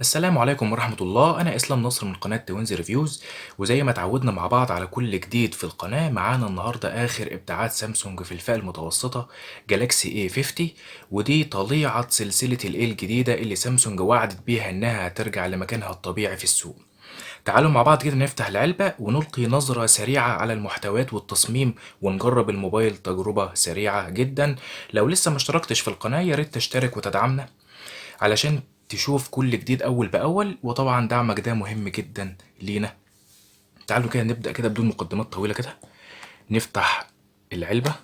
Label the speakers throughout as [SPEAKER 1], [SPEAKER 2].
[SPEAKER 1] السلام عليكم ورحمة الله. أنا إسلام نصر من قناة توينز ريفيوز، وزي ما اتعودنا مع بعض على كل جديد في القناة، معانا النهاردة آخر إبداعات سامسونج في الفئة المتوسطة جالاكسي A50. ودي طليعة سلسلة الجديدة اللي سامسونج وعدت بيها إنها هترجع لمكانها الطبيعي في السوق. تعالوا مع بعض كده نفتح العلبة ونلقي نظرة سريعة على المحتويات والتصميم، ونجرب الموبايل تجربة سريعة جدا. لو لسه ما اشتركتش في القناة ياريت تشترك وتدعمنا علشان تشوف كل جديد أول بأول، وطبعا دعمك ده مهم جدا لينا. تعالوا كده نبدأ كده بدون مقدمات طويلة كده. نفتح العلبة.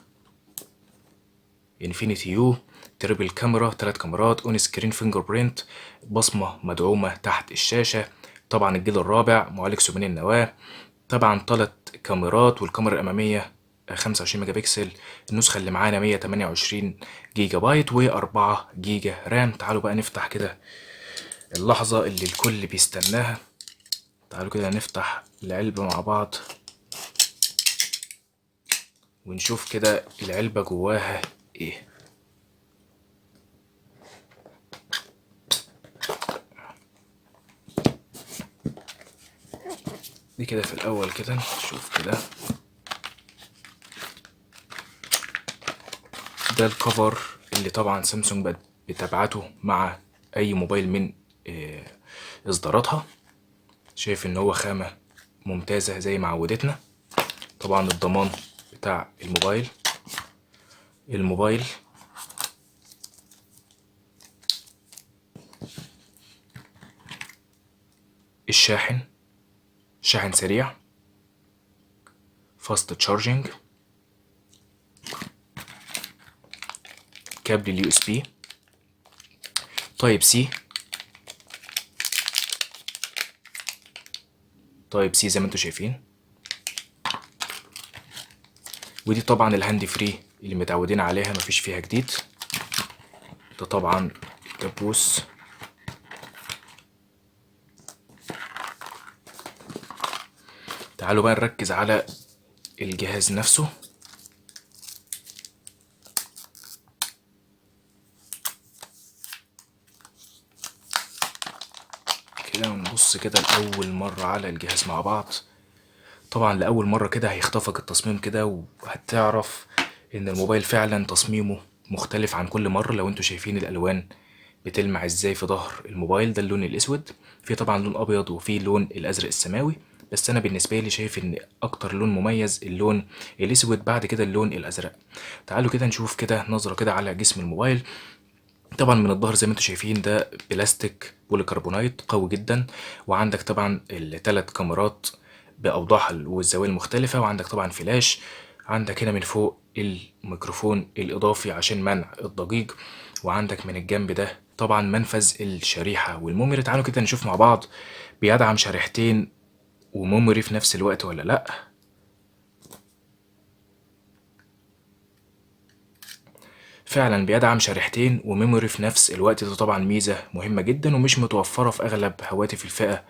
[SPEAKER 1] انفينيتي يو، تريبل كاميرا، 3 كاميرات، اون سكرين فينجر برينت، بصمة مدعومة تحت الشاشة. طبعا الجيل الرابع، معالج 8 النواة. طبعا 3 كاميرات، والكاميرا الأمامية 25 ميجا بكسل. النسخة اللي معانا 128 جيجا بايت و4 جيجا رام. تعالوا بقى نفتح كده اللحظة اللي الكل بيستناها. تعالوا كده نفتح العلبة مع بعض ونشوف كده العلبة جواها ايه. دي كده في الأول كده نشوف كده. ده الكفر اللي طبعا سامسونج بقت بتبعته مع أي موبايل من آه، إصداراتها. شايف إن هو خامة ممتازة زي ما عودتنا. طبعا الضمان بتاع الموبايل الشاحن، شاحن سريع، فاست تشارجنج، كابل اليو اس بي، تايب سي. تايب سي زي ما انتم شايفين. ودي طبعا الهاند فري اللي متعودين عليها، مفيش فيها جديد. ده طبعا الكابوس. تعالوا بقى نركز على الجهاز نفسه. كده نبص كده لأول مرة على الجهاز مع بعض. طبعا لأول مرة كده هيخطفك التصميم كده، وهتعرف إن الموبايل فعلا تصميمه مختلف عن كل مرة. لو انتوا شايفين الألوان بتلمع ازاي في ظهر الموبايل، ده اللون الأسود. في طبعا لون أبيض وفي لون الأزرق السماوي، بس أنا بالنسبة لي شايف إن أكتر لون مميز اللون الأسود، بعد كده اللون الأزرق. تعالوا كده نشوف كده نظرة كده على جسم الموبايل. طبعا من الظهر زي ما انتم شايفين ده بلاستيك بوليكربونايت قوي جدا. وعندك طبعا ال3 كاميرات باوضاح والزوايا المختلفه، وعندك طبعا فلاش. عندك هنا من فوق الميكروفون الاضافي عشان منع الضجيج، وعندك من الجنب ده طبعا منفذ الشريحه والميموري. تعالوا كده نشوف مع بعض بيدعم شريحتين وميموري في نفس الوقت ولا لا. فعلا بيدعم شريحتين وميموري في نفس الوقت. ده طبعا ميزة مهمة جدا ومش متوفرة في أغلب هواتف الفئة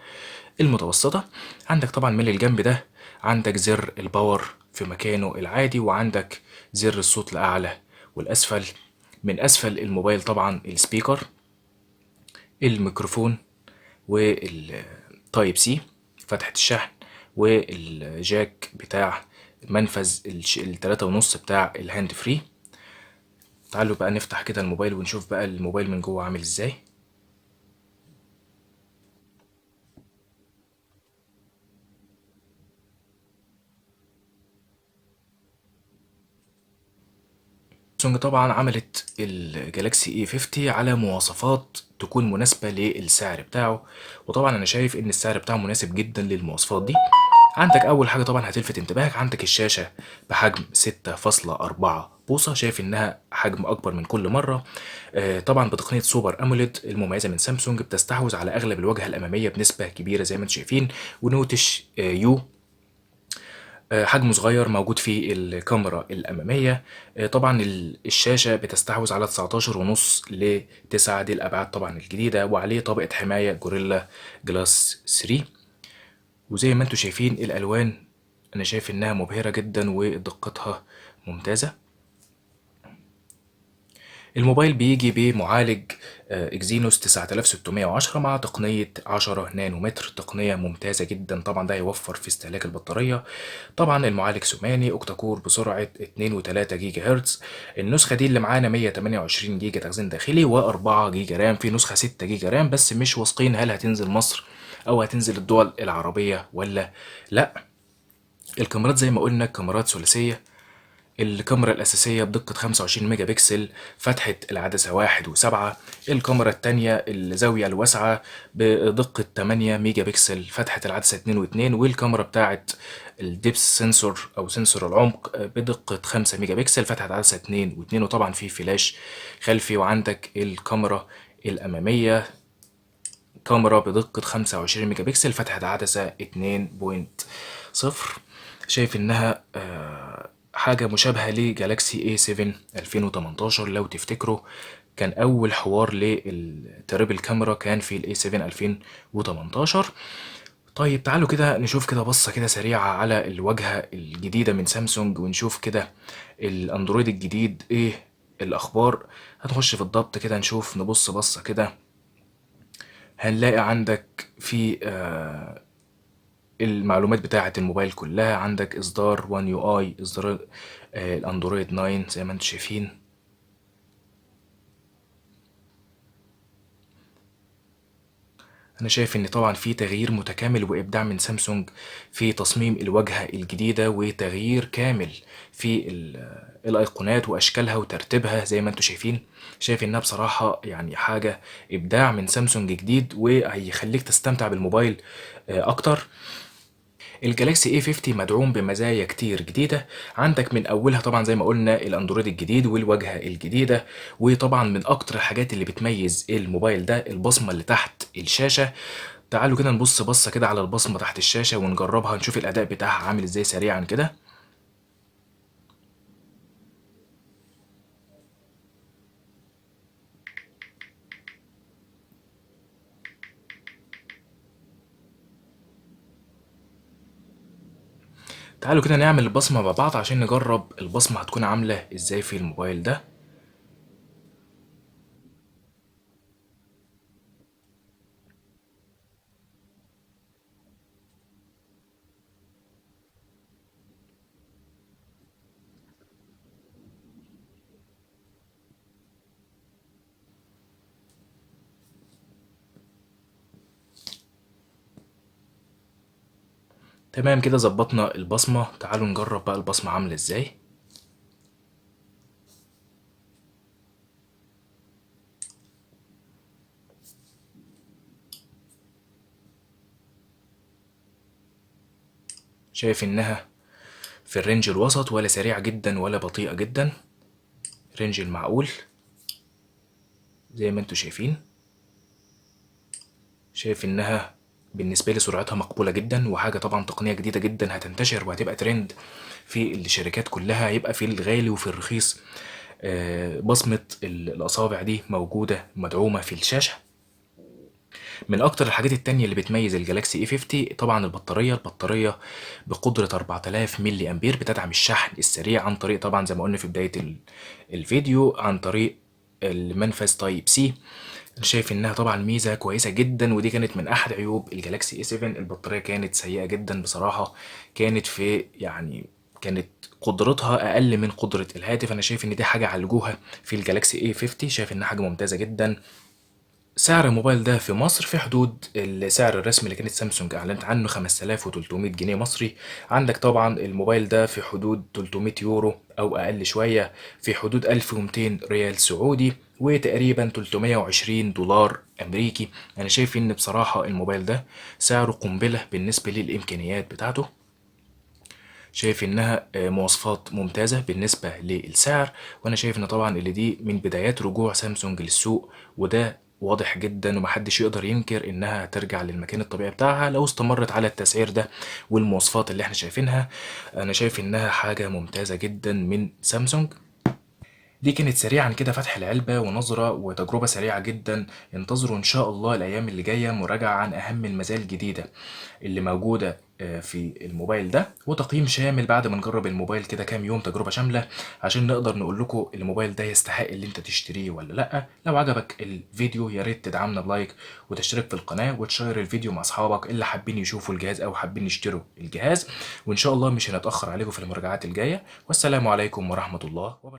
[SPEAKER 1] المتوسطة. عندك طبعا من الجنب ده عندك زر الباور في مكانه العادي، وعندك زر الصوت الأعلى والأسفل. من أسفل الموبايل طبعا السبيكر، الميكروفون، والتايب سي فتحة الشحن، والجاك بتاع منفذ ال3.5 بتاع الهاند فري. تعالوا بقى نفتح كده الموبايل ونشوف بقى الموبايل من جوه عامل ازاي. سامسونج طبعا عملت الجالاكسي اي 50 على مواصفات تكون مناسبة للسعر بتاعه، وطبعا انا شايف ان السعر بتاعه مناسب جدا للمواصفات دي. عندك اول حاجة طبعا هتلفت انتباهك، عندك الشاشة بحجم 6.4 بوصة. شايف انها حجم اكبر من كل مرة. طبعا بتقنية سوبر اموليد المميزة من سامسونج، بتستحوذ على اغلب الواجهة الامامية بنسبة كبيرة زي ما انتم شايفين. ونوتش يو حجمه صغير موجود في الكاميرا الأمامية. طبعا الشاشة بتستحوذ على 19.5 ل 9، دي الأبعاد طبعا الجديدة، وعليه طبقة حماية جوريلا جلاس 3. وزي ما انتم شايفين الألوان أنا شايف إنها مبهرة جدا ودقتها ممتازة. الموبايل بيجي بمعالج اكزينوس 9610 مع تقنية 10 نانومتر، تقنية ممتازة جدا. طبعا ده هيوفر في استهلاك البطارية. طبعا المعالج ثماني اوكتا كور بسرعة 2.3 جيجا هرتز. النسخة دي اللي معانا 128 جيجا تخزين داخلي و4 جيجا رام. في نسخة 6 جيجا رام بس مش واثقين هل هتنزل مصر او هتنزل الدول العربية ولا لا. الكاميرات زي ما قلنا كاميرات ثلاثية. الكاميرا الأساسية بدقة 25 ميجا بكسل، فتحة العدسة 1.7. الكاميرا التانية الزاوية الواسعة بدقة 8 ميجا بكسل، فتحة العدسة 2.2. والكاميرا بتاعة الديبس سنسور أو سنسور العمق بدقة 5 ميجا بكسل، فتحة العدسة 2.2. وطبعا في فلاش خلفي. وعندك الكاميرا الأمامية كاميرا بدقة 25 ميجا بكسل، فتحة عدسة 2.0. شايف انها حاجة مشابهة لجالاكسي A7 2018. لو تفتكروا كان أول حوار للتريبل كاميرا كان في ال A7 2018. طيب تعالوا كده نشوف كده بصة كده سريعة على الواجهة الجديدة من سامسونج، ونشوف كده الأندرويد الجديد إيه الأخبار. هنخش في الضبط كده نشوف، نبص بصة كده. هنلاقي عندك في المعلومات بتاعة الموبايل كلها. عندك إصدار وان يو اي، إصدار الأندرويد 9 زي ما انتم شايفين. أنا شايف إن طبعا في تغيير متكامل وإبداع من سامسونج في تصميم الواجهة الجديدة، وتغيير كامل في الأيقونات وأشكالها وترتيبها زي ما انتم شايفين. شايف إنها بصراحة يعني حاجة إبداع من سامسونج جديد، وهيخليك تستمتع بالموبايل أكتر. الجالاكسي A50 مدعوم بمزايا كتير جديدة. عندك من أولها طبعا زي ما قلنا الأندرويد الجديد والواجهة الجديدة. وطبعا من أكتر الحاجات اللي بتميز الموبايل ده البصمة اللي تحت الشاشة. تعالوا كده نبص بصة كده على البصمة تحت الشاشة ونجربها، نشوف الأداء بتاعها عامل ازاي سريعا كده. تعالوا كده نعمل البصمة مع بعض عشان نجرب البصمة هتكون عاملة ازاي في الموبايل ده. تمام كده ظبطنا البصمة. تعالوا نجرب بقى البصمة عاملة ازاي. شايف انها في الرينج الوسط، ولا سريعة جدا ولا بطيئة جدا، رينج المعقول زي ما انتوا شايفين. شايف انها بالنسبة لي سرعتها مقبولة جدا، وحاجة طبعا تقنية جديدة جدا هتنتشر وهتبقى ترند في الشركات كلها. هيبقى في الغالي وفي الرخيص بصمة الأصابع دي موجودة مدعومة في الشاشة. من أكتر الحاجات التانية اللي بتميز الجالاكسي A50 طبعا البطارية بقدرة 4000 ملي أمبير، بتدعم الشحن السريع عن طريق طبعا زي ما قلنا في بداية الفيديو عن طريق المنفذ تايب سي. انا شايف انها طبعا ميزه كويسه جدا، ودي كانت من احد عيوب الجالاكسي A7. البطاريه كانت سيئه جدا بصراحه، كانت في يعني كانت قدرتها اقل من قدره الهاتف. انا شايف ان دي حاجه عالجوها في الجالاكسي A50. شايف انها حاجه ممتازه جدا. سعر الموبايل ده في مصر في حدود السعر الرسمي اللي كانت سامسونج اعلنت عنه 5300 جنيه مصري. عندك طبعا الموبايل ده في حدود 300 يورو او اقل شوية، في حدود 1200 ريال سعودي، وتقريبا 320 دولار امريكي. انا شايف ان بصراحة الموبايل ده سعره قنبلة بالنسبة للامكانيات بتاعته. شايف انها مواصفات ممتازة بالنسبة للسعر. وانا شايف ان طبعا اللي دي من بدايات رجوع سامسونج للسوق، وده واضح جدا ومحدش يقدر ينكر انها ترجع للمكان الطبيعي بتاعها لو استمرت على التسعير ده والمواصفات اللي احنا شايفينها. انا شايف انها حاجة ممتازة جدا من سامسونج. دي كانت سريعا كده فتح العلبة ونظرة وتجربة سريعة جدا. انتظروا إن شاء الله الأيام اللي جاية مراجعة عن أهم المزايا الجديدة اللي موجودة في الموبايل ده، وتقييم شامل بعد ما نجرب الموبايل كده كام يوم، تجربة شاملة عشان نقدر نقول لكم الموبايل ده يستحق اللي انت تشتريه ولا لأ. لو عجبك الفيديو يا ريت تدعمنا بلايك وتشترك في القناة وتشير الفيديو مع أصحابك اللي حابين يشوفوا الجهاز أو حابين يشتروا الجهاز. وإن شاء الله مش هنتأخر عليكم في المراجعات الجاية. والسلام عليكم ورحمة الله وبركاته.